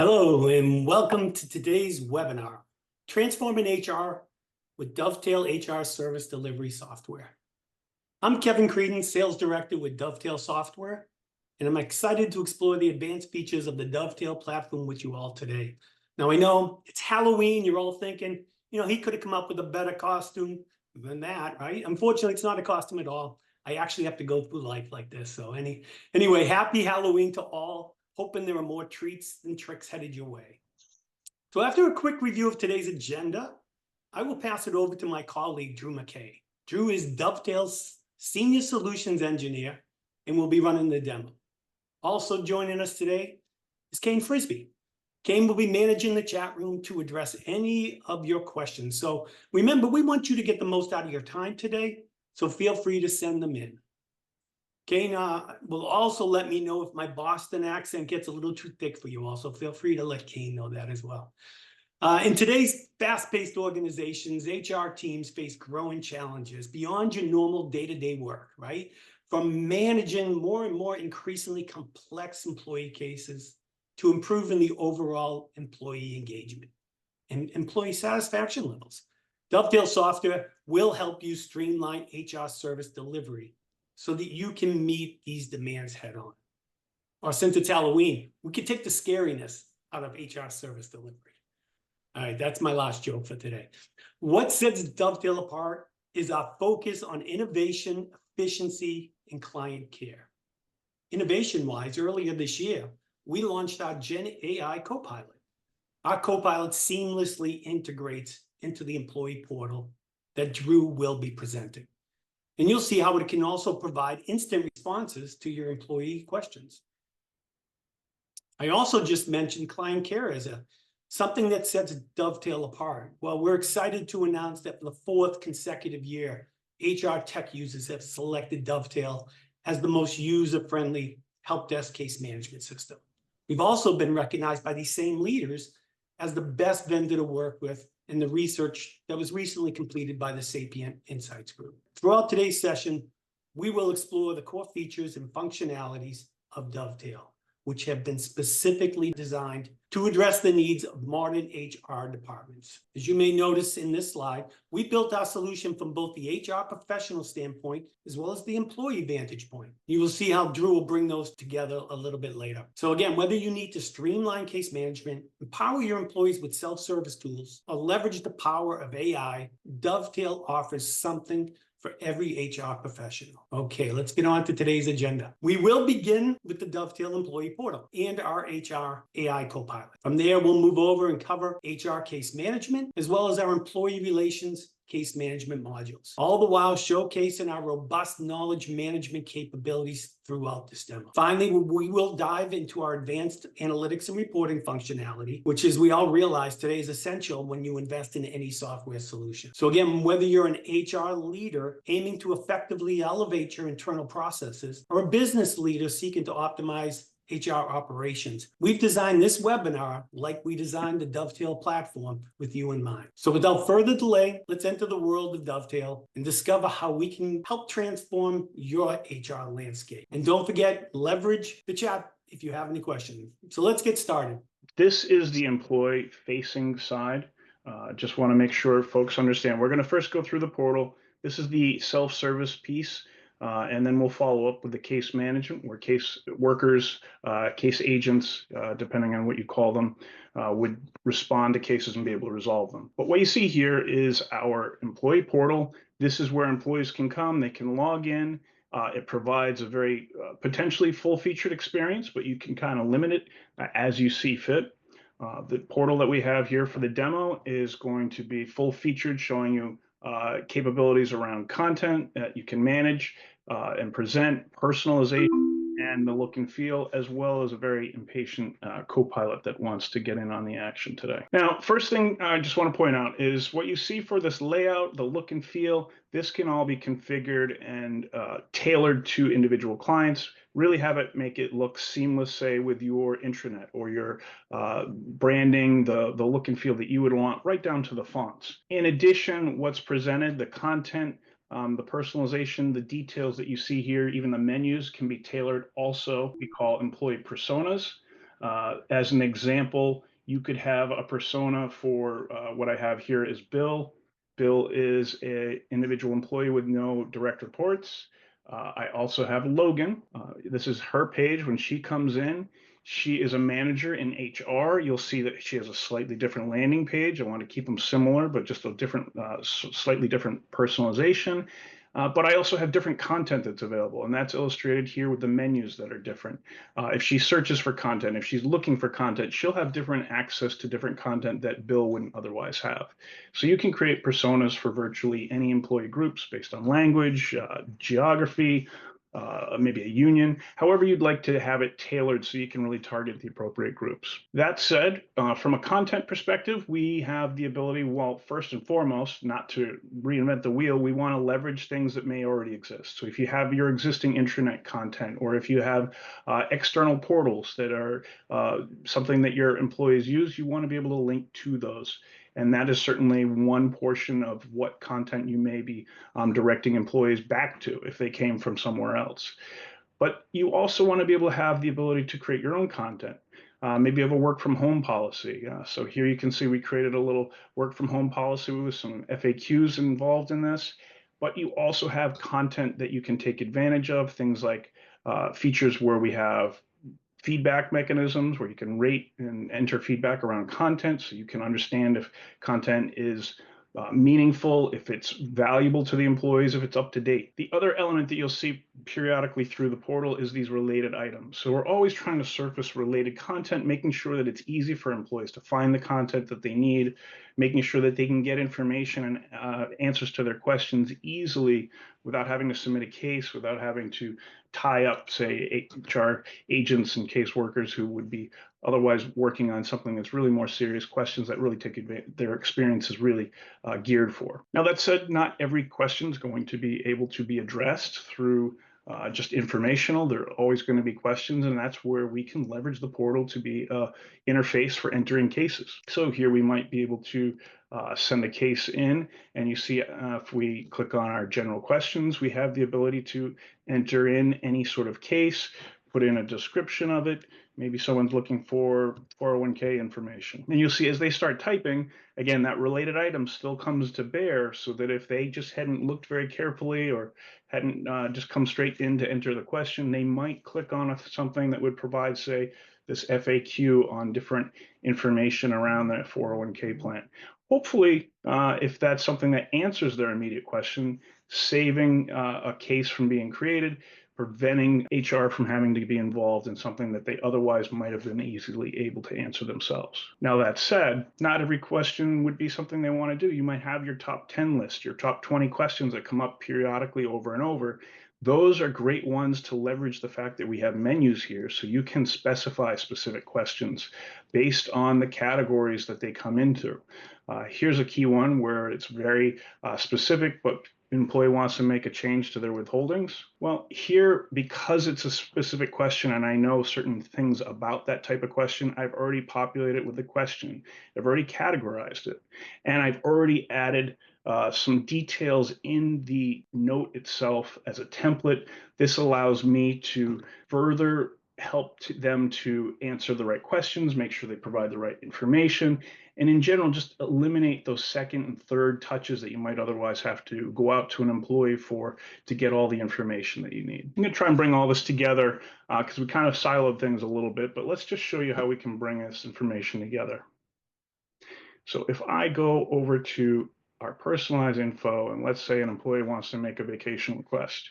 Hello, and welcome to today's webinar, Transforming HR with Dovetail HR Service Delivery Software. I'm Kevin Creedon, Sales Director with Dovetail Software, and I'm excited to explore the advanced features of the Dovetail platform with you all today. Now, I know it's Halloween, you're all thinking, he could have come up with a better costume than that, right? Unfortunately, it's not a costume at all. I actually have to go through life like this. So anyway, happy Halloween to all. Hoping there are more treats than tricks headed your way. So after a quick review of today's agenda, I will pass it over to my colleague, Drew McKay. Drew is Dovetail's Senior Solutions Engineer and will be running the demo. Also joining us today is Kane Frisbee. Kane will be managing the chat room to address any of your questions. So remember, we want you to get the most out of your time today, so feel free to send them in. Kane will also let me know if my Boston accent gets a little too thick for you all, so feel free to let Kane know that as well. In today's fast-paced organizations, HR teams face growing challenges beyond your normal day-to-day work, right? From managing more and more increasingly complex employee cases to improving the overall employee engagement and employee satisfaction levels. Dovetail software will help you streamline HR service delivery so that you can meet these demands head on. Or since it's Halloween, we can take the scariness out of HR service delivery. All right, that's my last joke for today. What sets Dovetail apart is our focus on innovation, efficiency, and client care. Innovation-wise, earlier this year, we launched our GenAI Copilot. Our Copilot seamlessly integrates into the employee portal that Drew will be presenting. And you'll see how it can also provide instant responses to your employee questions. I also just mentioned client care as something that sets Dovetail apart. Well, we're excited to announce that for the fourth consecutive year, HR tech users have selected Dovetail as the most user-friendly help desk case management system. We've also been recognized by these same leaders as the best vendor to work with in the research that was recently completed by the Sapient Insights Group. Throughout today's session, we will explore the core features and functionalities of Dovetail, which have been specifically designed to address the needs of modern HR departments. As you may notice in this slide, we built our solution from both the HR professional standpoint as well as the employee vantage point. You will see how Drew will bring those together a little bit later. So again, whether you need to streamline case management, empower your employees with self-service tools, or leverage the power of AI, Dovetail offers something for every HR professional. Okay, let's get on to today's agenda. We will begin with the Dovetail Employee Portal and our HR AI Copilot. From there, we'll move over and cover HR case management, as well as our employee relations case management modules, all the while showcasing our robust knowledge management capabilities throughout this demo. Finally, we will dive into our advanced analytics and reporting functionality, which, as we all realize today, is essential when you invest in any software solution. So again, whether you're an HR leader aiming to effectively elevate your internal processes or a business leader seeking to optimize HR operations, we've designed this webinar like we designed the Dovetail platform with you in mind. So without further delay, let's enter the world of Dovetail and discover how we can help transform your HR landscape. And don't forget, leverage the chat if you have any questions. So let's get started. This is the employee-facing side. Just want to make sure folks understand. We're going to first go through the portal. This is the self-service piece. And then we'll follow up with the case management, where case workers, case agents, depending on what you call them, would respond to cases and be able to resolve them. But what you see here is our employee portal. This is where employees can come, they can log in. It provides a very potentially full-featured experience, but you can kind of limit it as you see fit. The portal that we have here for the demo is going to be full-featured, showing you capabilities around content that you can manage and present, personalization, and the look and feel, as well as a very impatient Copilot that wants to get in on the action today. Now, first thing I just want to point out is what you see for this layout, the look and feel. This can all be configured and tailored to individual clients. Really have it make it look seamless, say, with your intranet or your branding, the look and feel that you would want, right down to the fonts. In addition, what's presented, the content, the personalization, the details that you see here, even the menus can be tailored also. We call employee personas. As an example, you could have a persona for what I have here is Bill. Bill is an individual employee with no direct reports. I also have Logan. This is her page when she comes in. She is a manager in HR. You'll see that she has a slightly different landing page. I want to keep them similar, but just a different, slightly different personalization. But I also have different content that's available, and that's illustrated here with the menus that are different. If she searches for content, if she's looking for content, she'll have different access to different content that Bill wouldn't otherwise have. So you can create personas for virtually any employee groups based on language, geography, maybe a union, however you'd like to have it tailored so you can really target the appropriate groups. That said, from a content perspective, we have the ability, well, first and foremost, not to reinvent the wheel, we want to leverage things that may already exist. So if you have your existing intranet content, or if you have external portals that are something that your employees use, you want to be able to link to those. And that is certainly one portion of what content you may be directing employees back to if they came from somewhere else. But you also want to be able to have the ability to create your own content. Maybe you have a work from home policy. So here you can see we created a little work from home policy with some FAQs involved in this. But you also have content that you can take advantage of, things like features where we have feedback mechanisms where you can rate and enter feedback around content so you can understand if content is meaningful, if it's valuable to the employees, if it's up to date. The other element that you'll see periodically through the portal is these related items. So we're always trying to surface related content, making sure that it's easy for employees to find the content that they need, making sure that they can get information and answers to their questions easily without having to submit a case, without having to tie up, say, HR agents and caseworkers who would be otherwise working on something that's really more serious, questions that really take advantage, their experience is really geared for. Now, that said, not every question is going to be able to be addressed through just informational. There are always going to be questions, and that's where we can leverage the portal to be an interface for entering cases. So here we might be able to send a case in, and you see if we click on our general questions, we have the ability to enter in any sort of case, put in a description of it. Maybe someone's looking for 401k information. And you'll see as they start typing, again, that related item still comes to bear so that if they just hadn't looked very carefully or hadn't just come straight in to enter the question, they might click on something that would provide, say, this FAQ on different information around the 401k plan. Hopefully, if that's something that answers their immediate question, saving a case from being created, preventing HR from having to be involved in something that they otherwise might have been easily able to answer themselves. Now, that said, not every question would be something they want to do. You might have your top 10 list, your top 20 questions that come up periodically over and over. Those are great ones to leverage the fact that we have menus here, so you can specify specific questions based on the categories that they come into. Here's a key one where it's very specific, but employee wants to make a change to their withholdings. Well, here, because it's a specific question and I know certain things about that type of question, I've already populated it with the question. I've already categorized it, and I've already added some details in the note itself as a template. This allows me to further help them to answer the right questions, make sure they provide the right information, and in general, just eliminate those second and third touches that you might otherwise have to go out to an employee for to get all the information that you need. I'm going to try and bring all this together because we kind of siloed things a little bit, but let's just show you how we can bring this information together. So if I go over to our personalized info, and let's say an employee wants to make a vacation request.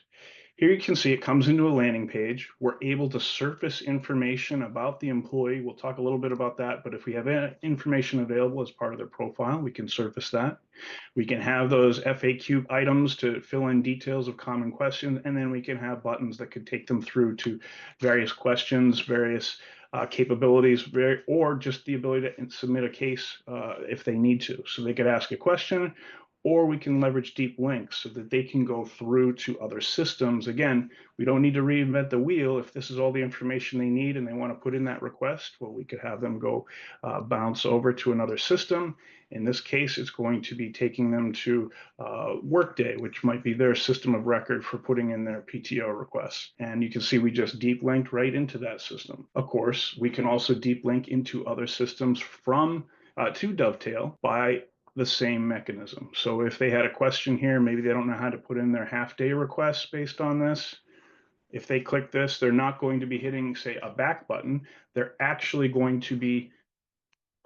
Here you can see it comes into a landing page. We're able to surface information about the employee. We'll talk a little bit about that, but if we have information available as part of their profile, we can surface that. We can have those FAQ items to fill in details of common questions, and then we can have buttons that could take them through to various questions, various capabilities, or just the ability to submit a case if they need to. So they could ask a question, or we can leverage deep links so that they can go through to other systems. Again, we don't need to reinvent the wheel. If this is all the information they need and they want to put in that request, well, we could have them go bounce over to another system. In this case, it's going to be taking them to Workday, which might be their system of record for putting in their PTO requests. And you can see we just deep linked right into that system. Of course, we can also deep link into other systems from to Dovetail by the same mechanism. So if they had a question here, maybe they don't know how to put in their half-day requests based on this. If they click this, they're not going to be hitting, say, a back button. They're actually going to be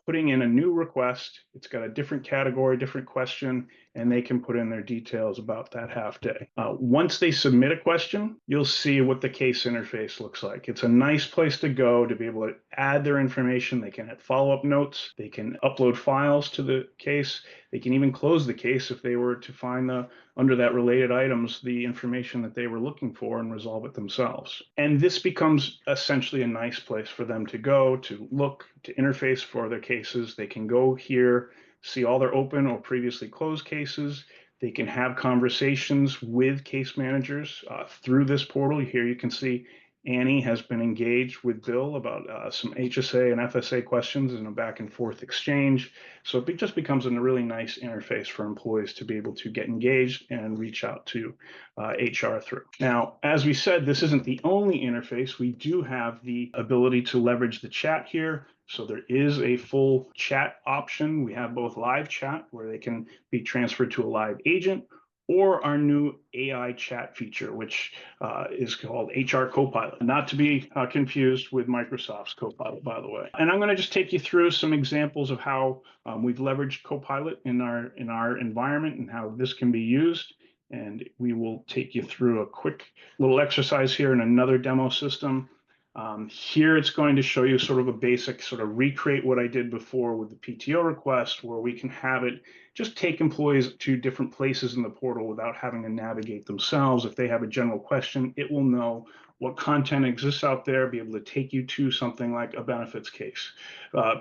putting in a new request. It's got a different category, different question, and they can put in their details about that half day. Once they submit a question, you'll see what the case interface looks like. It's a nice place to go to be able to add their information. They can add follow-up notes. They can upload files to the case. They can even close the case if they were to find under that related items, the information that they were looking for and resolve it themselves. And this becomes essentially a nice place for them to go to look, to interface for their cases. They can go here, see all their open or previously closed cases. They can have conversations with case managers through this portal. Here you can see Annie has been engaged with Bill about some HSA and FSA questions in a back and forth exchange. So it just becomes a really nice interface for employees to be able to get engaged and reach out to HR through. Now, as we said, this isn't the only interface. We do have the ability to leverage the chat here. So there is a full chat option. We have both live chat where they can be transferred to a live agent, or our new AI chat feature, which is called HR Copilot, not to be confused with Microsoft's Copilot, by the way. And I'm going to just take you through some examples of how we've leveraged Copilot in our environment and how this can be used. And we will take you through a quick little exercise here in another demo system. Here it's going to show you sort of a basic sort of recreate what I did before with the PTO request, where we can have it just take employees to different places in the portal without having to navigate themselves. If they have a general question, it will know what content exists out there, be able to take you to something like a benefits case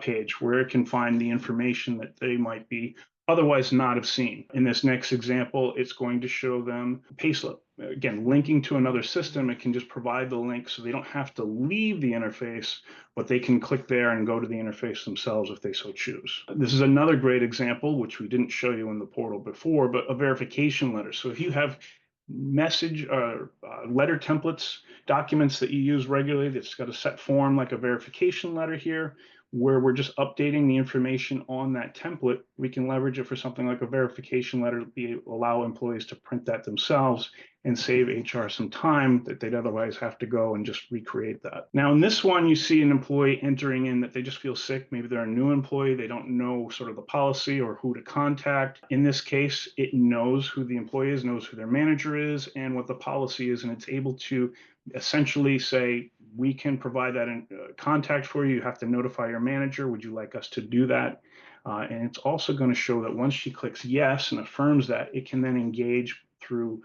page where it can find the information that they might be otherwise not have seen. In this next example, it's going to show them payslip. Again, linking to another system, it can just provide the link so they don't have to leave the interface, but they can click there and go to the interface themselves if they so choose. This is another great example, which we didn't show you in the portal before, but a verification letter. So if you have message or letter templates, documents that you use regularly that's got a set form like a verification letter here, where we're just updating the information on that template, we can leverage it for something like a verification letter, allow employees to print that themselves and save HR some time that they'd otherwise have to go and just recreate that. Now, in this one, you see an employee entering in that they just feel sick. Maybe they're a new employee. They don't know sort of the policy or who to contact. In this case, it knows who the employee is, knows who their manager is, and what the policy is, and it's able to essentially say, we can provide that in contact for you. You have to notify your manager. Would you like us to do that? And it's also going to show that once she clicks yes and affirms that, it can then engage through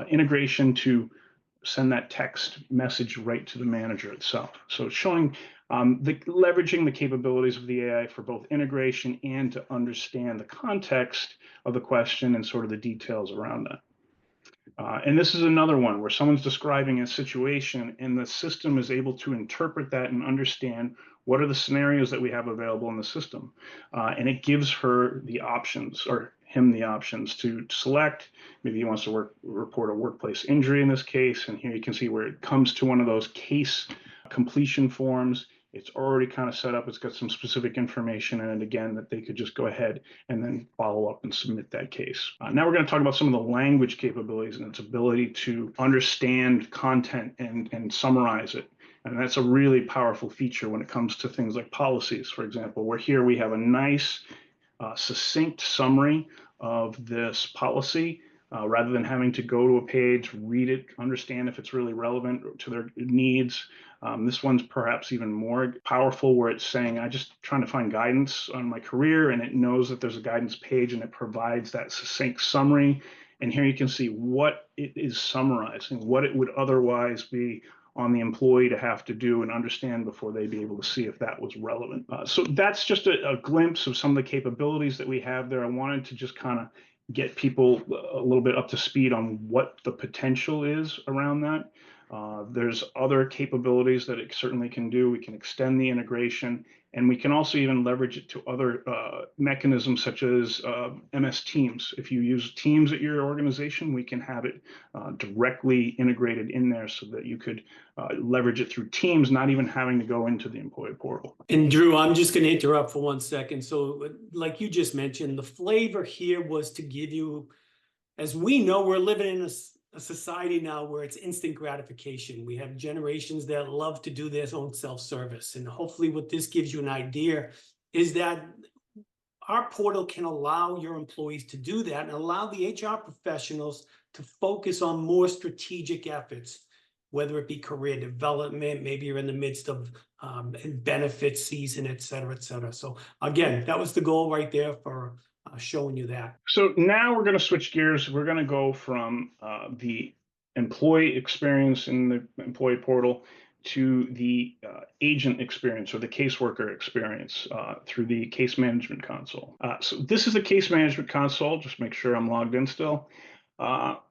integration to send that text message right to the manager itself. So it's showing leveraging the capabilities of the AI for both integration and to understand the context of the question and sort of the details around that. And this is another one where someone's describing a situation and the system is able to interpret that and understand what are the scenarios that we have available in the system. And it gives her the options, or him the options to select. Maybe he wants to report a workplace injury in this case. And here you can see where it comes to one of those case completion forms. It's already kind of set up. It's got some specific information in it, again, that they could just go ahead and then follow up and submit that case. Now we're going to talk about some of the language capabilities and its ability to understand content and summarize it. And that's a really powerful feature when it comes to things like policies, for example, where here we have a nice succinct summary of this policy. Rather than having to go to a page, read it, understand if it's really relevant to their needs. This one's perhaps even more powerful, where it's saying, I'm just trying to find guidance on my career, and it knows that there's a guidance page and it provides that succinct summary. And here you can see what it is summarizing, what it would otherwise be on the employee to have to do and understand before they'd be able to see if that was relevant. So that's just a glimpse of some of the capabilities that we have there. I wanted to just kind of get people a little bit up to speed on what the potential is around that. There's other capabilities that it certainly can do. We can extend the integration, and we can also even leverage it to other mechanisms such as MS Teams. If you use Teams at your organization, we can have it directly integrated in there so that you could leverage it through Teams, not even having to go into the employee portal. And Drew, I'm just going to interrupt for 1 second. So like you just mentioned, the flavor here was to give you, as we know, we're living in a society now where it's instant gratification. We have generations that love to do their own self-service. And hopefully what this gives you an idea is that our portal can allow your employees to do that and allow the HR professionals to focus on more strategic efforts, whether it be career development, maybe you're in the midst of benefit season, et cetera, et cetera. So again, that was the goal right there for showing you that. So now we're going to switch gears. We're going to go from the employee experience in the employee portal to the agent experience or the caseworker experience through the case management console. So this is the case management console. Just make sure I'm logged in still.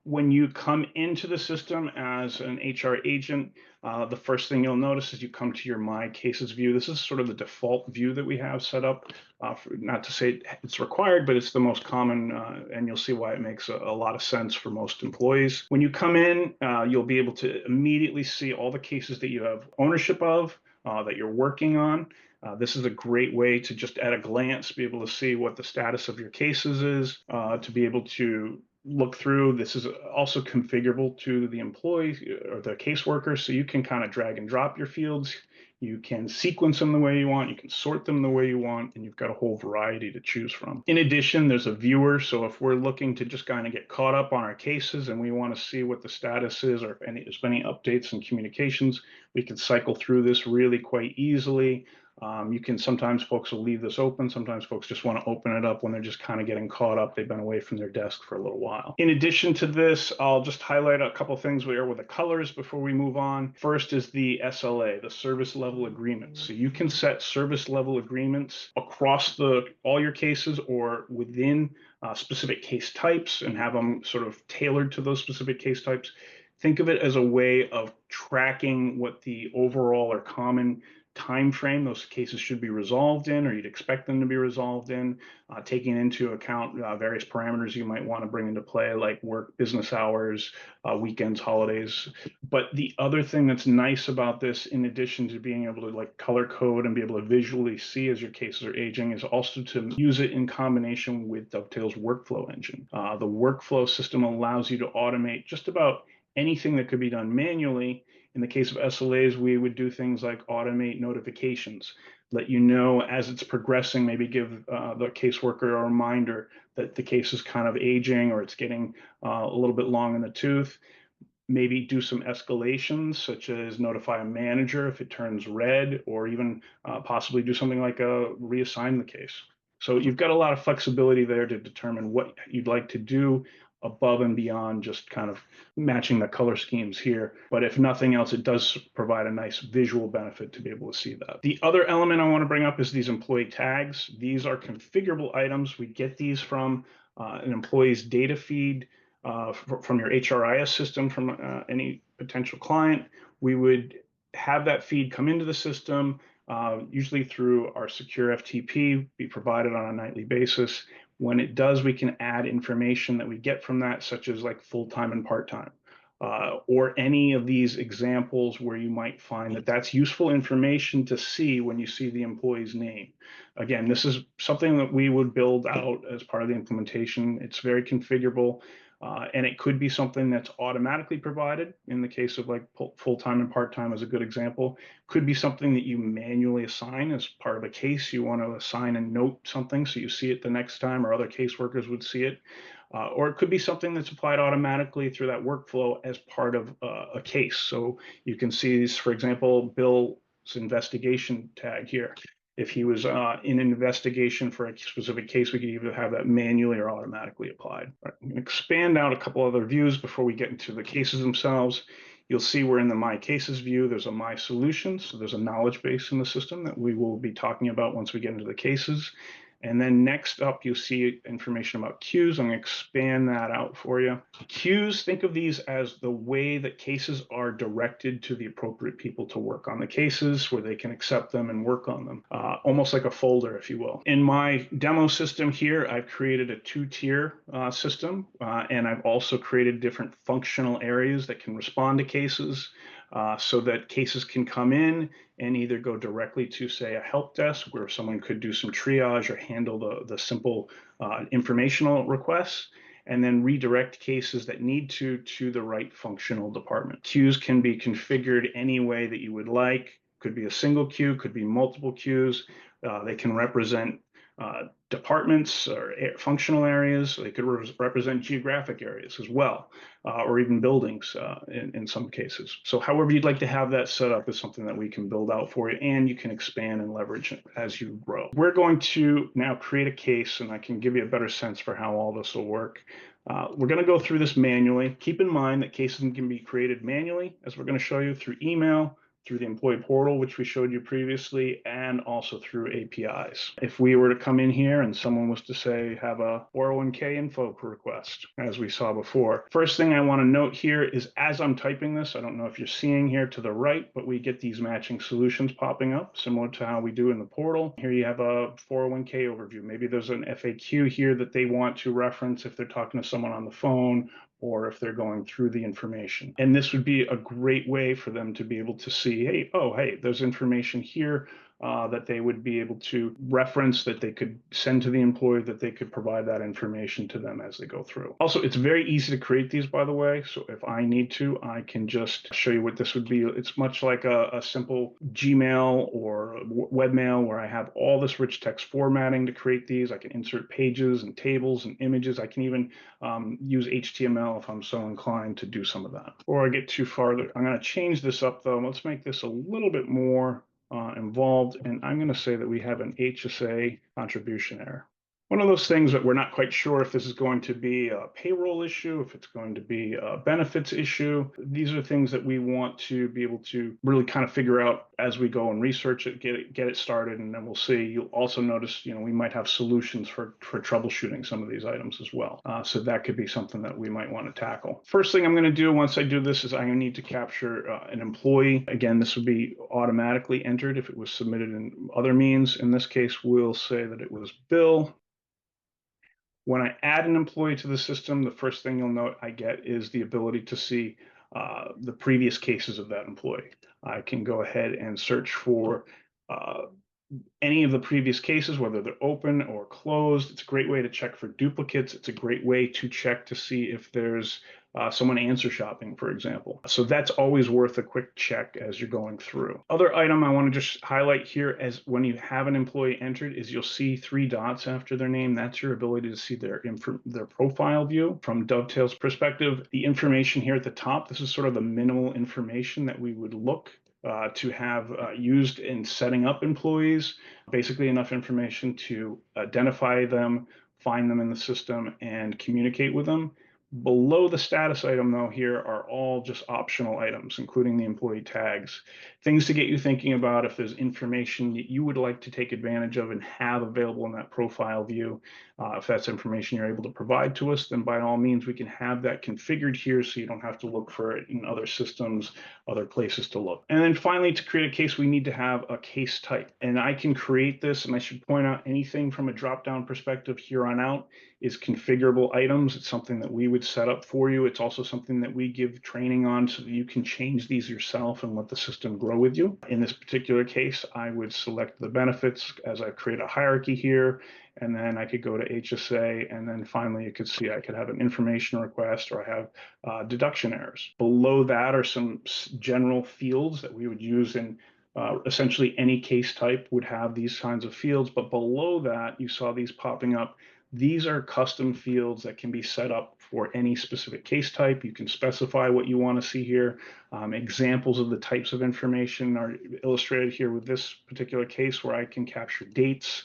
When you come into the system as an HR agent, the first thing you'll notice is you come to your My Cases view. This is sort of the default view that we have set up. Not to say it's required, but it's the most common, and you'll see why it makes a lot of sense for most employees. When you come in, you'll be able to immediately see all the cases that you have ownership of, that you're working on. This is a great way to just at a glance be able to see what the status of your cases is, to be able to look through. This is also configurable to the employee or the caseworker, so you can kind of drag and drop your fields. You can sequence them the way you want, you can sort them the way you want, and you've got a whole variety to choose from. In addition, there's a viewer, so if we're looking to just kind of get caught up on our cases and we want to see what the status is or if there's any updates and communications, we can cycle through this really quite easily. You can sometimes folks will leave this open. Sometimes folks just want to open it up when they're just kind of getting caught up. They've been away from their desk for a little while. In addition to this, I'll just highlight a couple things here with the colors before we move on. First is the SLA, the service level agreement. So you can set service level agreements across all your cases or within specific case types and have them sort of tailored to those specific case types. Think of it as a way of tracking what the overall or common time frame those cases should be resolved in, or you'd expect them to be resolved in, taking into account various parameters you might want to bring into play, like work, business hours, weekends, holidays. But the other thing that's nice about this, in addition to being able to like color code and be able to visually see as your cases are aging, is also to use it in combination with Dovetail's workflow engine. The workflow system allows you to automate just about anything that could be done manually. In the case of SLAs, we would do things like automate notifications, let you know as it's progressing, maybe give the caseworker a reminder that the case is kind of aging or it's getting a little bit long in the tooth. Maybe do some escalations, such as notify a manager if it turns red, or even possibly do something like reassign the case. So you've got a lot of flexibility there to determine what you'd like to do above and beyond just kind of matching the color schemes here. But if nothing else, it does provide a nice visual benefit to be able to see that. The other element I want to bring up is these employee tags. These are configurable items. We get these from an employee's data feed from your HRIS system from any potential client. We would have that feed come into the system, usually through our secure FTP, be provided on a nightly basis. When it does, we can add information that we get from that, such as like full-time and part-time, or any of these examples where you might find that that's useful information to see when you see the employee's name. Again, this is something that we would build out as part of the implementation. It's very configurable. And it could be something that's automatically provided in the case of like full-time and part-time as a good example. Could be something that you manually assign as part of a case. You want to assign and note something so you see it the next time or other caseworkers would see it. Or it could be something that's applied automatically through that workflow as part of a case. So you can see, for example, Bill's investigation tag here. If he was in an investigation for a specific case, we could either have that manually or automatically applied. I'm going to expand out a couple other views before we get into the cases themselves. You'll see we're in the My Cases view. There's a My Solutions. So there's a knowledge base in the system that we will be talking about once we get into the cases. And then next up, you'll see information about queues. I'm going to expand that out for you. Queues, think of these as the way that cases are directed to the appropriate people to work on the cases, where they can accept them and work on them, almost like a folder, if you will. In my demo system here, I've created a two-tier system, and I've also created different functional areas that can respond to cases, so that cases can come in and either go directly to, say, a help desk where someone could do some triage or handle the simple informational requests, and then redirect cases that need to the right functional department. Queues can be configured any way that you would like. Could be a single queue, could be multiple queues. They can represent departments or functional areas. They could represent geographic areas as well, or even buildings in some cases. So however you'd like to have that set up is something that we can build out for you, and you can expand and leverage it as you grow. We're going to now create a case, and I can give you a better sense for how all this will work. We're going to go through this manually. Keep in mind that cases can be created manually, as we're going to show you, through email, through the employee portal, which we showed you previously, and also through APIs. If we were to come in here and someone was to say, have a 401k info request, as we saw before, first thing I want to note here is, as I'm typing this, I don't know if you're seeing here to the right, but we get these matching solutions popping up, similar to how we do in the portal. Here you have a 401k overview. Maybe there's an FAQ here that they want to reference if they're talking to someone on the phone, or if they're going through the information. And this would be a great way for them to be able to see, hey, oh, hey, there's information here that they would be able to reference, that they could send to the employee, that they could provide that information to them as they go through. Also, it's very easy to create these, by the way. So if I need to, I can just show you what this would be. It's much like a simple Gmail or webmail, where I have all this rich text formatting to create these. I can insert pages and tables and images. I can even use HTML if I'm so inclined to do some of that. Before I get too far, I'm going to change this up, though. Let's make this a little bit more involved, and I'm going to say that we have an HSA contribution error. One of those things that we're not quite sure if this is going to be a payroll issue, if it's going to be a benefits issue. These are things that we want to be able to really kind of figure out as we go and research it, get it started, and then we'll see. You'll also notice, we might have solutions for troubleshooting some of these items as well. So that could be something that we might want to tackle. First thing I'm going to do once I do this is I need to capture an employee. Again, this would be automatically entered if it was submitted in other means. In this case, we'll say that it was Bill. When I add an employee to the system, the first thing you'll note I get is the ability to see the previous cases of that employee. I can go ahead and search for any of the previous cases, whether they're open or closed. It's a great way to check for duplicates. It's a great way to check to see if there's someone answer shopping, for example. So that's always worth a quick check as you're going through. Other item I want to just highlight here, as when you have an employee entered, is you'll see 3 dots after their name. That's your ability to see their profile view from Dovetail's perspective. The information here at the top, this is sort of the minimal information that we would look to have used in setting up employees. Basically enough information to identify them, find them in the system, and communicate with them. Below the status item, though, here are all just optional items, including the employee tags. Things to get you thinking about if there's information that you would like to take advantage of and have available in that profile view. If that's information you're able to provide to us, then by all means, we can have that configured here so you don't have to look for it in other systems, other places to look. And then finally, to create a case, we need to have a case type. And I can create this, and I should point out anything from a drop-down perspective here on out is configurable items. It's something that we would set up for you. It's also something that we give training on so that you can change these yourself and let the system grow with you. In this particular case, I would select the benefits as I create a hierarchy here, and then I could go to HSA, and then finally you could see I could have an information request, or I have deduction errors. Below that are some general fields that we would use in essentially any case type would have these kinds of fields, but below that you saw these popping up. These are custom fields that can be set up for any specific case type. You can specify what you want to see here. Examples of the types of information are illustrated here with this particular case, where I can capture dates,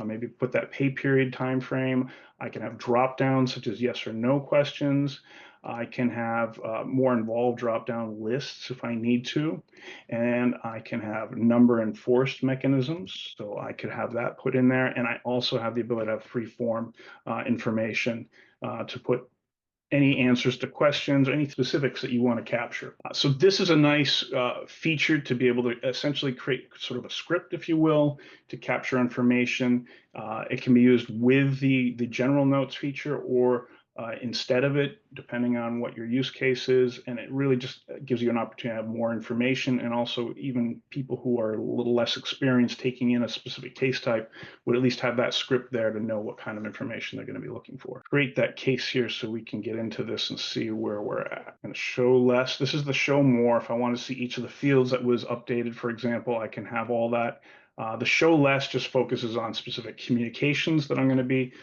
maybe put that pay period time frame. I can have drop downs such as yes or no questions. I can have more involved drop down lists if I need to. And I can have number enforced mechanisms. So I could have that put in there. And I also have the ability to have free form information to put any answers to questions or any specifics that you want to capture. So this is a nice feature to be able to essentially create sort of a script, if you will, to capture information. It can be used with the general notes feature or instead of it, depending on what your use case is. And it really just gives you an opportunity to have more information. And also even people who are a little less experienced taking in a specific case type would at least have that script there to know what kind of information they're going to be looking for. Create that case here so we can get into this and see where we're at. I'm going to show less. This is the show more. If I want to see each of the fields that was updated, for example, I can have all that. The show less just focuses on specific communications that I'm going to be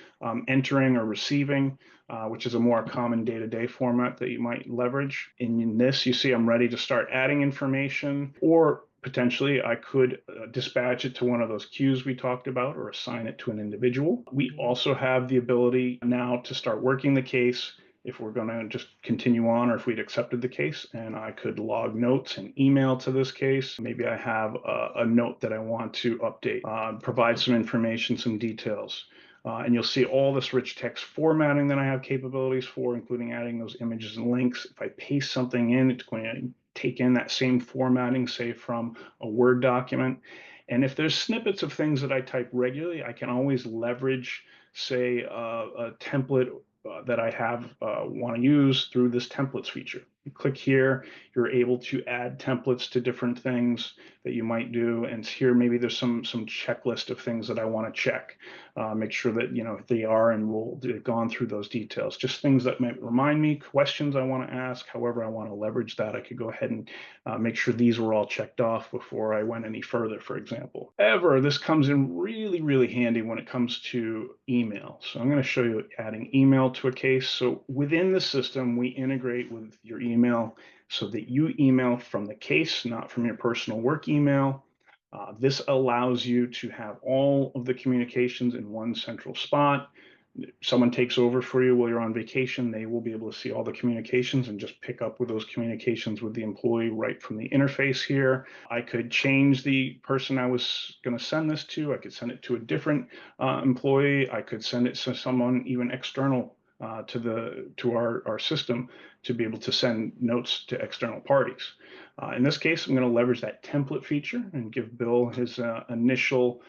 entering or receiving, which is a more common day-to-day format that you might leverage. In this, you see I'm ready to start adding information, or potentially I could dispatch it to one of those queues we talked about or assign it to an individual. We also have the ability now to start working the case if we're going to just continue on or if we'd accepted the case, and I could log notes and email to this case. Maybe I have a note that I want to update, provide some information, some details. And you'll see all this rich text formatting that I have capabilities for, including adding those images and links. If I paste something in, it's going to take in that same formatting, say from a Word document. And if there's snippets of things that I type regularly, I can always leverage, say, a template that I have want to use through this templates feature. You click here, you're able to add templates to different things that you might do. And here, maybe there's some checklist of things that I want to check. Make sure that, they are enrolled, they've gone through those details. Just things that might remind me, questions I want to ask, however I want to leverage that. I could go ahead and make sure these were all checked off before I went any further, for example. However, this comes in really, really handy when it comes to email. So I'm going to show you adding email to a case. So within the system, we integrate with your email so that you email from the case, not from your personal work email. This allows you to have all of the communications in one central spot. Someone takes over for you while you're on vacation, they will be able to see all the communications and just pick up with those communications with the employee right from the interface here. I could change the person I was going to send this to. I could send it to a different employee. I could send it to someone even external to our system to be able to send notes to external parties. In this case, I'm going to leverage that template feature and give Bill his initial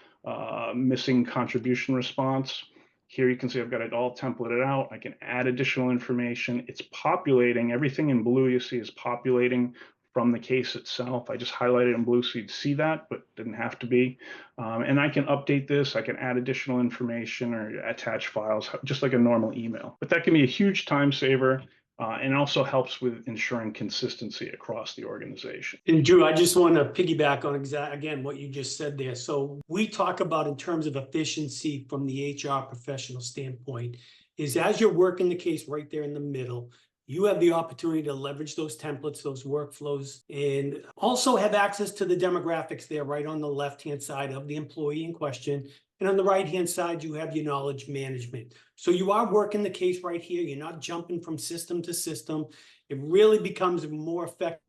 missing contribution response. Here you can see I've got it all templated out. I can add additional information. It's populating. Everything in blue you see is populating from the case itself. I just highlighted in blue so you'd see that, but didn't have to be. And I can update this. I can add additional information or attach files, just like a normal email. But that can be a huge time saver. And also helps with ensuring consistency across the organization. And Drew, I just want to piggyback on again what you just said there. So we talk about in terms of efficiency from the HR professional standpoint is as you're working the case right there in the middle, you have the opportunity to leverage those templates, those workflows, and also have access to the demographics there right on the left-hand side of the employee in question. And on the right-hand side, you have your knowledge management. So you are working the case right here. You're not jumping from system to system. It really becomes more effective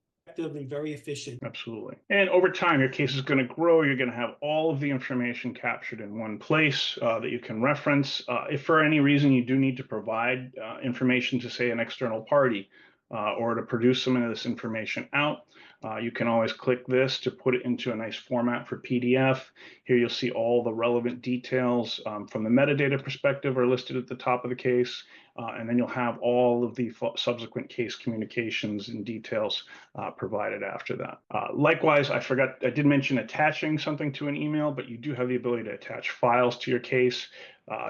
and very efficient. Absolutely. And over time, your case is going to grow. You're going to have all of the information captured in one place that you can reference. If for any reason you do need to provide information to, say, an external party or to produce some of this information out, you can always click this to put it into a nice format for PDF. Here you'll see all the relevant details from the metadata perspective are listed at the top of the case. And then you'll have all of the subsequent case communications and details provided after that. Likewise, I did mention attaching something to an email, but you do have the ability to attach files to your case.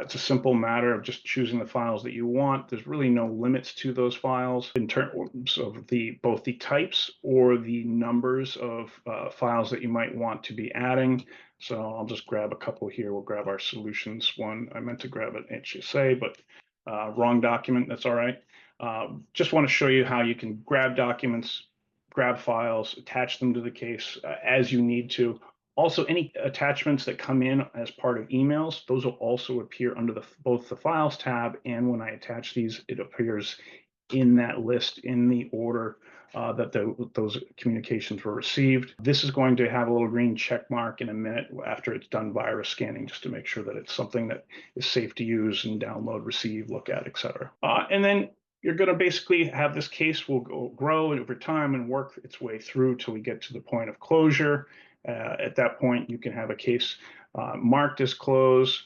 It's a simple matter of just choosing the files that you want. There's really no limits to those files in terms of both the types or the numbers of files that you might want to be adding. So I'll just grab a couple here. We'll grab our solutions one. I meant to grab an HSA, but wrong document. That's all right. Just want to show you how you can grab documents, grab files, attach them to the case as you need to, Also, any attachments that come in as part of emails, those will also appear under both the Files tab, and when I attach these, it appears in that list in the order that those communications were received. This is going to have a little green check mark in a minute after it's done virus scanning, just to make sure that it's something that is safe to use and download, receive, look at, etc. And then you're going to basically have this case will grow over time and work its way through till we get to the point of closure. At that point, you can have a case marked as closed.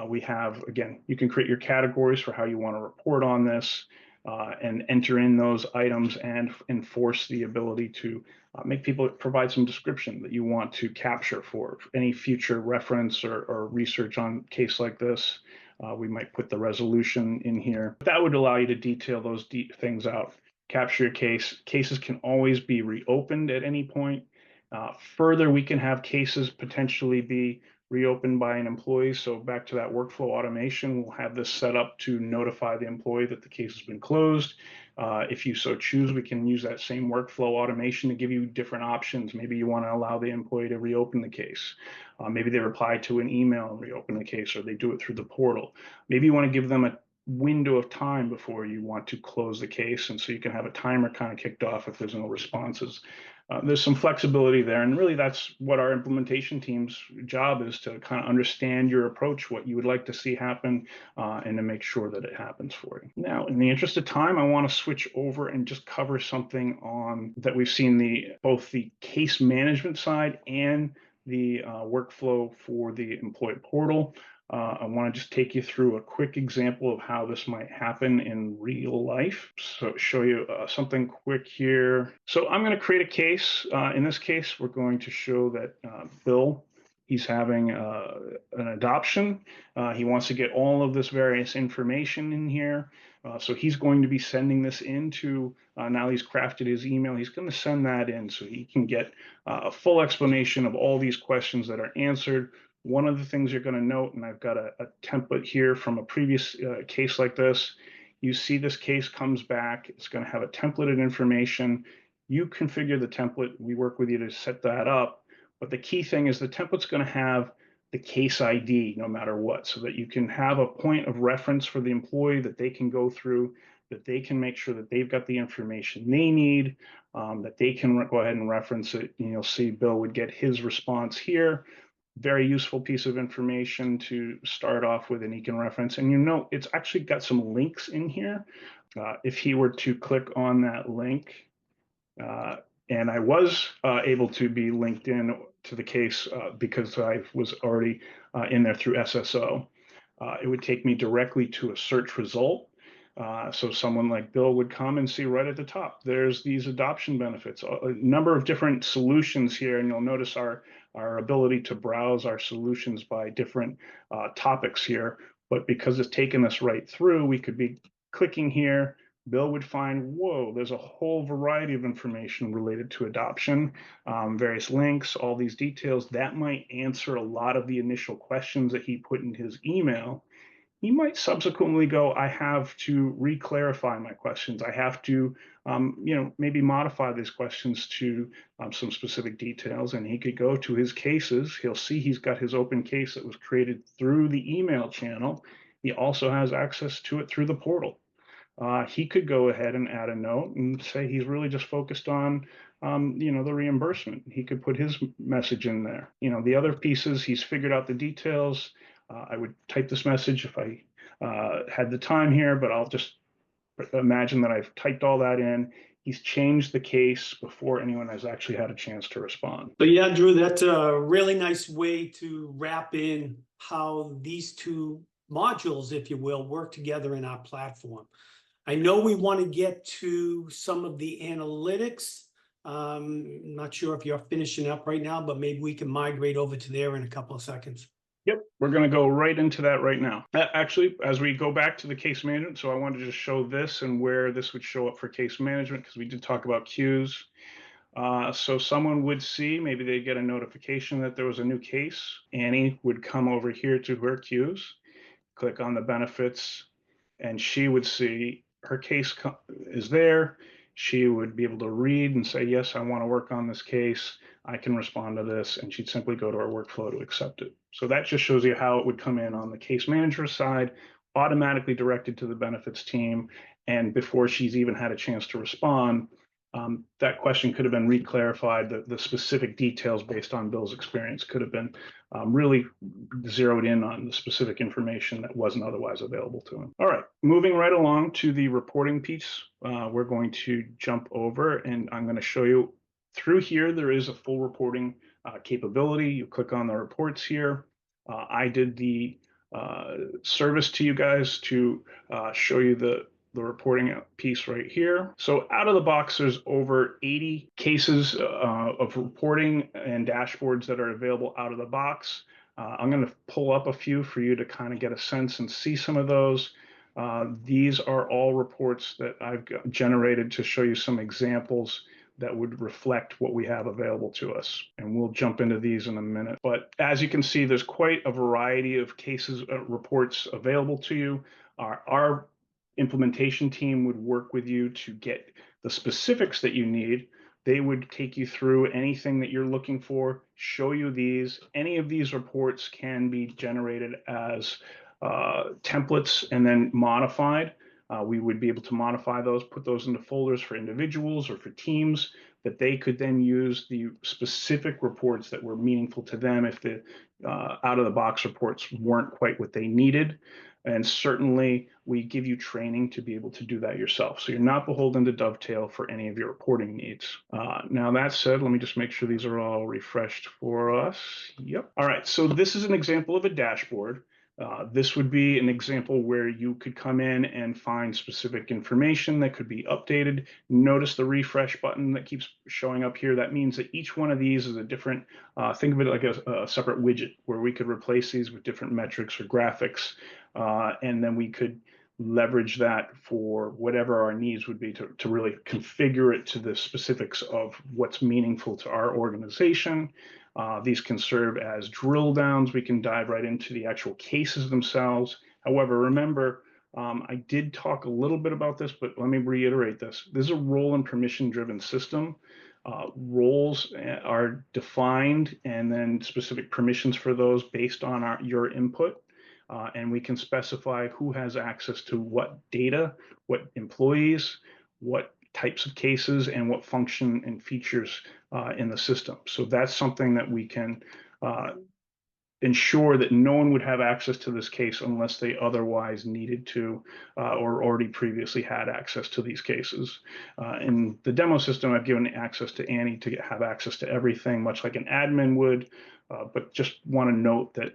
We have, again, you can create your categories for how you want to report on this. And enter in those items and enforce the ability to make people provide some description that you want to capture for any future reference or research on a case like this. We might put the resolution in here. That would allow you to detail those things out. Capture your case. Cases can always be reopened at any point. Further, we can have cases potentially be reopened by an employee. So back to that workflow automation, we'll have this set up to notify the employee that the case has been closed. If you so choose, we can use that same workflow automation to give you different options. Maybe you want to allow the employee to reopen the case. Maybe they reply to an email and reopen the case, or they do it through the portal. Maybe you want to give them a window of time before you want to close the case, and so you can have a timer kind of kicked off if there's no responses. There's some flexibility there, and really that's what our implementation team's job is, to kind of understand your approach, what you would like to see happen, and to make sure that it happens for you. Now, in the interest of time, I want to switch over and just cover something on that we've seen both the case management side and the workflow for the employee portal. I want to just take you through a quick example of how this might happen in real life. So show you something quick here. So I'm going to create a case. In this case, we're going to show that Bill, he's having an adoption. He wants to get all of this various information in here. So he's going to be sending this into, now he's crafted his email, he's going to send that in so he can get a full explanation of all these questions that are answered. One of the things you're going to note, and I've got a template here from a previous case like this, you see this case comes back, it's going to have a templated information. You configure the template, we work with you to set that up, but the key thing is the template's going to have the case ID no matter what, so that you can have a point of reference for the employee that they can go through, that they can make sure that they've got the information they need, that they can go ahead and reference it. And you'll see Bill would get his response here. Very useful piece of information to start off with, and he can reference. And you know, it's actually got some links in here. If he were to click on that link, and I was able to be linked in to the case because I was already in there through SSO. It would take me directly to a search result. So someone like Bill would come and see right at the top, there's these adoption benefits, a number of different solutions here. And you'll notice our ability to browse our solutions by different topics here. But because it's taken us right through, we could be clicking here. Bill would find, whoa, there's a whole variety of information related to adoption, various links, all these details. That might answer a lot of the initial questions that he put in his email. He might subsequently go, I have to re-clarify my questions. I have to, maybe modify these questions to some specific details. And he could go to his cases. He'll see he's got his open case that was created through the email channel. He also has access to it through the portal. He could go ahead and add a note and say he's really just focused on, the reimbursement. He could put his message in there. The other pieces, he's figured out the details. I would type this message if I had the time here, but I'll just imagine that I've typed all that in. He's changed the case before anyone has actually had a chance to respond. So yeah, Drew, that's a really nice way to wrap in how these two modules, if you will, work together in our platform. I know we want to get to some of the analytics. Not sure if you're finishing up right now, but maybe we can migrate over to there in a couple of seconds. Yep, we're going to go right into that right now. Actually, as we go back to the case management, so I wanted to just show this and where this would show up for case management, because we did talk about queues. So someone would see, maybe they get a notification that there was a new case. Annie would come over here to her queues, click on the benefits, and she would see her case is there. she would be able to read and say, yes, I want to work on this case. I can respond to this, and she'd simply go to our workflow to accept it. So that just shows you how it would come in on the case manager side, automatically directed to the benefits team. And before she's even had a chance to respond, that question could have been reclarified. The specific details based on Bill's experience could have been really zeroed in on the specific information that wasn't otherwise available to him. All right, moving right along to the reporting piece, we're going to jump over and I'm going to show you through here. There is a full reporting capability. You click on the reports here. I did the service to you guys to show you the reporting piece right here. So out of the box, there's over 80 cases of reporting and dashboards that are available out of the box. I'm going to pull up a few for you to kind of get a sense and see some of those. These are all reports that I've generated to show you some examples that would reflect what we have available to us. And we'll jump into these in a minute. But as you can see, there's quite a variety of cases, reports available to you. Our implementation team would work with you to get the specifics that you need. They would take you through anything that you're looking for, show you these. Any of these reports can be generated as templates and then modified. We would be able to modify those, put those into folders for individuals or for teams that they could then use the specific reports that were meaningful to them if the out-of-the-box reports weren't quite what they needed. And certainly we give you training to be able to do that yourself. So you're not beholden to Dovetail for any of your reporting needs. Now that said, let me just make sure these are all refreshed for us. Yep. All right, so this is an example of a dashboard. This would be an example where you could come in and find specific information that could be updated. Notice the refresh button that keeps showing up here. That means that each one of these is a different, think of it like a separate widget where we could replace these with different metrics or graphics. And then we could leverage that for whatever our needs would be to really configure it to the specifics of what's meaningful to our organization. These can serve as drill downs. We can dive right into the actual cases themselves. However, remember, I did talk a little bit about this, but let me reiterate this. This is a role and permission driven system. Roles are defined and then specific permissions for those based on your input. And we can specify who has access to what data, what employees, what types of cases, and what function and features in the system. So that's something that we can ensure that no one would have access to this case unless they otherwise needed to or already previously had access to these cases. In the demo system, I've given access to Annie to have access to everything, much like an admin would, but just want to note that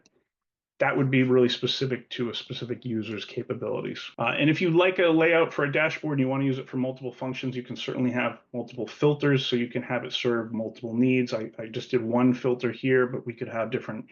that would be really specific to a specific user's capabilities. And if you like a layout for a dashboard and you want to use it for multiple functions, you can certainly have multiple filters so you can have it serve multiple needs. I just did one filter here, but we could have different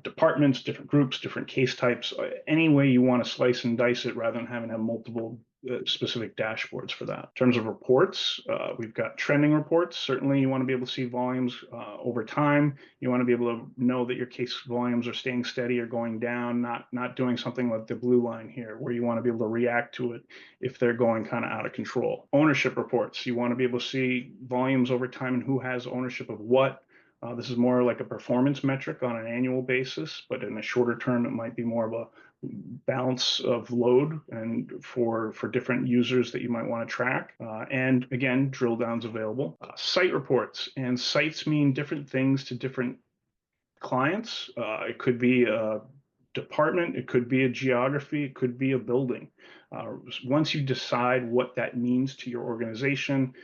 departments, different groups, different case types, any way you want to slice and dice it rather than having to have multiple specific dashboards for that. In terms of reports, we've got trending reports. Certainly you want to be able to see volumes over time. You want to be able to know that your case volumes are staying steady or going down, not doing something like the blue line here, where you want to be able to react to it if they're going kind of out of control. Ownership reports, you want to be able to see volumes over time and who has ownership of what. This is more like a performance metric on an annual basis, but in a shorter term, it might be more of a balance of load and for different users that you might want to track. And again, drill downs available. Site reports, and sites mean different things to different clients. It could be a department, it could be a geography, it could be a building. Once you decide what that means to your organization,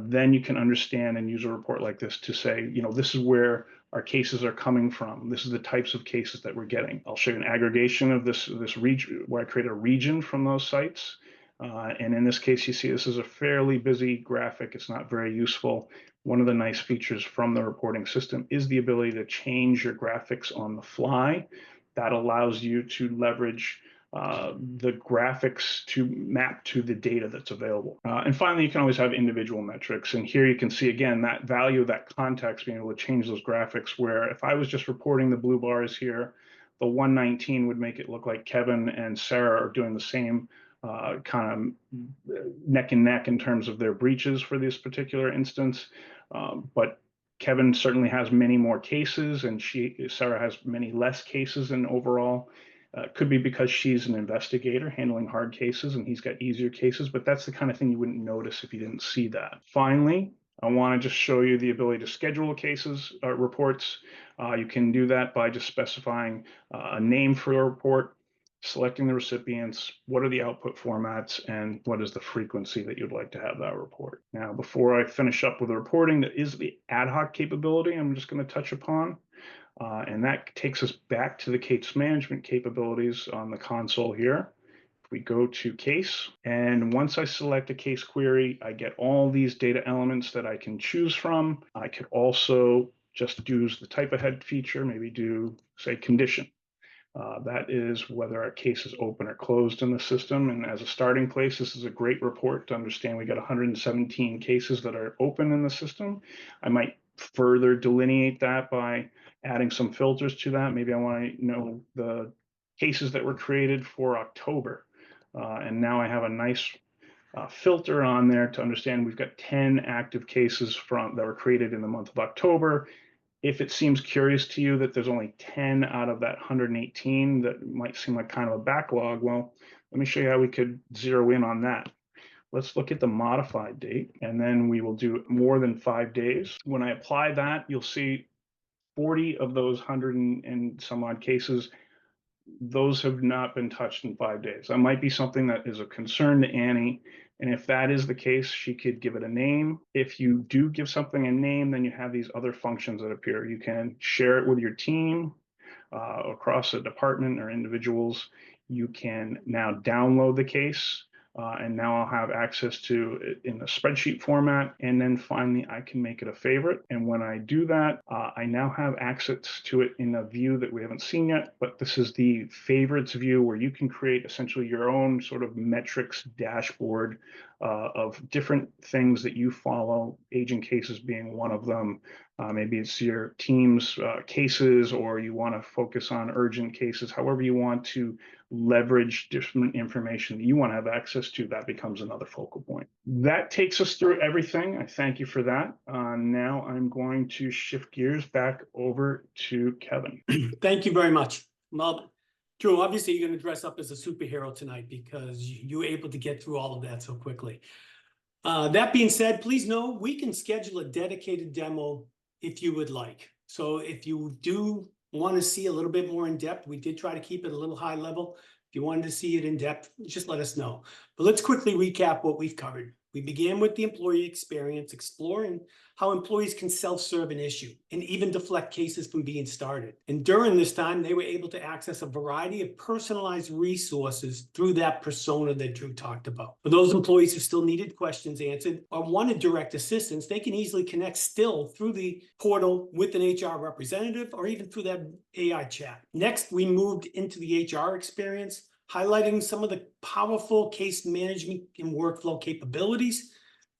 then you can understand and use a report like this to say, this is where our cases are coming from. This is the types of cases that we're getting. I'll show you an aggregation of this region where I create a region from those sites. And in this case, you see this is a fairly busy graphic. It's not very useful. One of the nice features from the reporting system is the ability to change your graphics on the fly. That allows you to leverage the graphics to map to the data that's available. And finally, you can always have individual metrics. And here you can see, again, that value of that context, being able to change those graphics, where if I was just reporting the blue bars here, the 119 would make it look like Kevin and Sarah are doing the same kind of neck and neck in terms of their breaches for this particular instance. But Kevin certainly has many more cases, and Sarah has many less cases in overall. Could be because she's an investigator handling hard cases and he's got easier cases, but that's the kind of thing you wouldn't notice if you didn't see that. Finally, I want to just show you the ability to schedule cases, reports. You can do that by just specifying a name for a report, selecting the recipients, what are the output formats, and what is the frequency that you'd like to have that report. Now, before I finish up with the reporting, that is the ad hoc capability I'm just going to touch upon. And that takes us back to the case management capabilities on the console here. If we go to case, and once I select a case query, I get all these data elements that I can choose from. I could also just use the type ahead feature, maybe do, say, condition. That is whether our case is open or closed in the system. And as a starting place, this is a great report to understand we got 117 cases that are open in the system. I might further delineate that by adding some filters to that. Maybe I want to know the cases that were created for October. And now I have a nice filter on there to understand we've got 10 active cases that were created in the month of October. If it seems curious to you that there's only 10 out of that 118, that might seem like kind of a backlog. Well, let me show you how we could zero in on that. Let's look at the modified date, and then we will do more than 5 days. When I apply that, you'll see 40 of those 100 and some odd cases, those have not been touched in 5 days. That might be something that is a concern to Annie. And if that is the case, she could give it a name. If you do give something a name, then you have these other functions that appear. You can share it with your team across a department or individuals. You can now download the case. And now I'll have access to it in a spreadsheet format. And then finally, I can make it a favorite. And when I do that, I now have access to it in a view that we haven't seen yet. But this is the favorites view where you can create essentially your own sort of metrics dashboard of different things that you follow, aging cases being one of them. Maybe it's your team's cases, or you want to focus on urgent cases. However you want to leverage different information that you want to have access to, that becomes another focal point. That takes us through everything. I thank you for that. Now I'm going to shift gears back over to Kevin. Thank you very much. Well, Drew, obviously you're going to dress up as a superhero tonight because you were able to get through all of that so quickly. That being said, please know we can schedule a dedicated demo if you would like. So if you do want to see a little bit more in depth, we did try to keep it a little high level. If you wanted to see it in depth, just let us know. But let's quickly recap what we've covered. We began with the employee experience, exploring how employees can self-serve an issue and even deflect cases from being started. And during this time, they were able to access a variety of personalized resources through that persona that Drew talked about. For those employees who still needed questions answered or wanted direct assistance, they can easily connect still through the portal with an HR representative or even through that AI chat. Next, we moved into the HR experience, highlighting some of the powerful case management and workflow capabilities.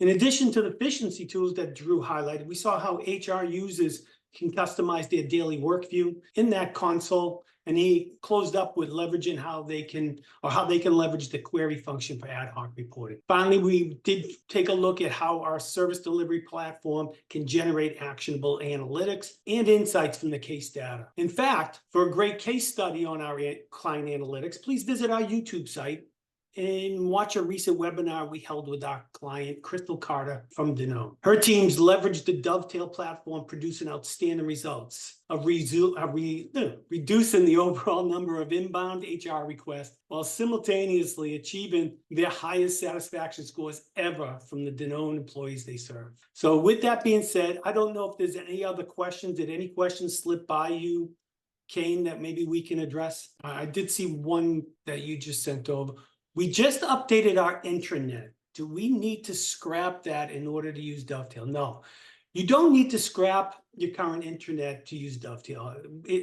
In addition to the efficiency tools that Drew highlighted, we saw how HR users can customize their daily work view in that console. And he closed up with leveraging how they can leverage the query function for ad hoc reporting. Finally, we did take a look at how our service delivery platform can generate actionable analytics and insights from the case data. In fact, for a great case study on our client analytics, please visit our YouTube site and watch a recent webinar we held with our client, Crystal Carter from Danone. Her teams leveraged the Dovetail platform, producing outstanding results of reducing the overall number of inbound HR requests while simultaneously achieving their highest satisfaction scores ever from the Danone employees they serve. So with that being said, I don't know if there's any other questions. Did any questions slip by you, Kane, that maybe we can address? I did see one that you just sent over. We just updated our intranet. Do we need to scrap that in order to use Dovetail? No, you don't need to scrap your current intranet to use Dovetail.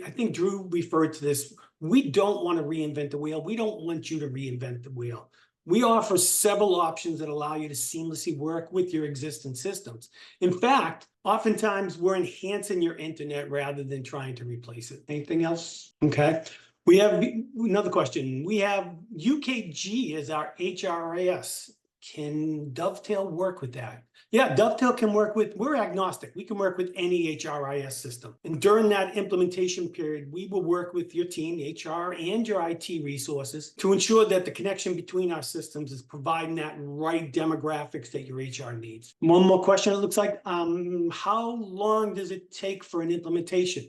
I think Drew referred to this. We don't want to reinvent the wheel. We don't want you to reinvent the wheel. We offer several options that allow you to seamlessly work with your existing systems. In fact, oftentimes we're enhancing your internet rather than trying to replace it. Anything else? Okay. We have another question. We have UKG is our HRIS. Can Dovetail work with that? Yeah, Dovetail can work with, we're agnostic. We can work with any HRIS system. And during that implementation period, we will work with your team, HR and your IT resources to ensure that the connection between our systems is providing that right demographics that your HR needs. One more question, it looks like. How long does it take for an implementation?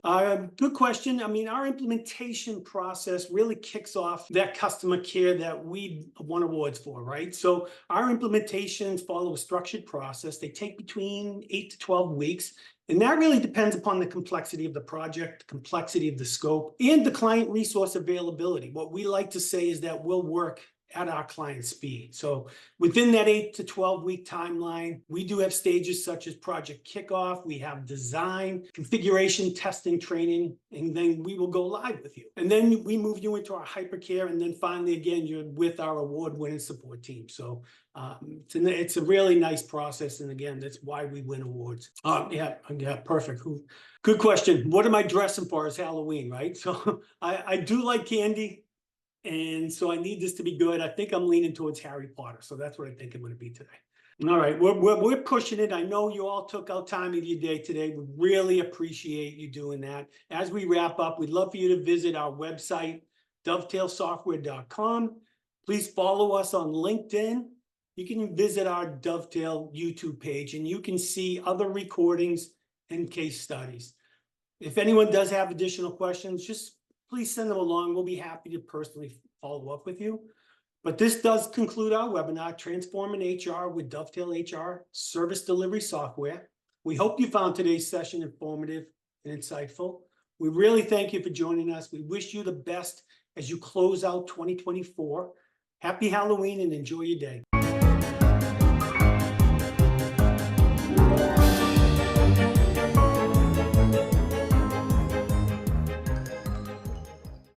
Good question. I mean, our implementation process really kicks off that customer care that we won awards for, right? So our implementations follow a structured process. They take between 8 to 12 weeks. And that really depends upon the complexity of the project, the complexity of the scope, and the client resource availability. What we like to say is that we'll work at our client speed. So within that 8 to 12 week timeline, we do have stages such as project kickoff, we have design, configuration, testing, training, and then we will go live with you. And then we move you into our hypercare, and then finally, again, you're with our award-winning support team. So it's a really nice process, and again, that's why we win awards. Yeah, perfect. Good question. What am I dressing for? It's Halloween, right? So I do like candy. And so I need this to be good. I think I'm leaning towards Harry Potter. So that's what I think I'm going to be today. All right, we're pushing it. I know you all took out time of your day today. We really appreciate you doing that. As we wrap up, we'd love for you to visit our website, dovetailsoftware.com. Please follow us on LinkedIn. You can visit our Dovetail YouTube page, and you can see other recordings and case studies. If anyone does have additional questions, just please send them along. We'll be happy to personally follow up with you. But this does conclude our webinar, Transforming HR with Dovetail HR Service Delivery Software. We hope you found today's session informative and insightful. We really thank you for joining us. We wish you the best as you close out 2024. Happy Halloween and enjoy your day.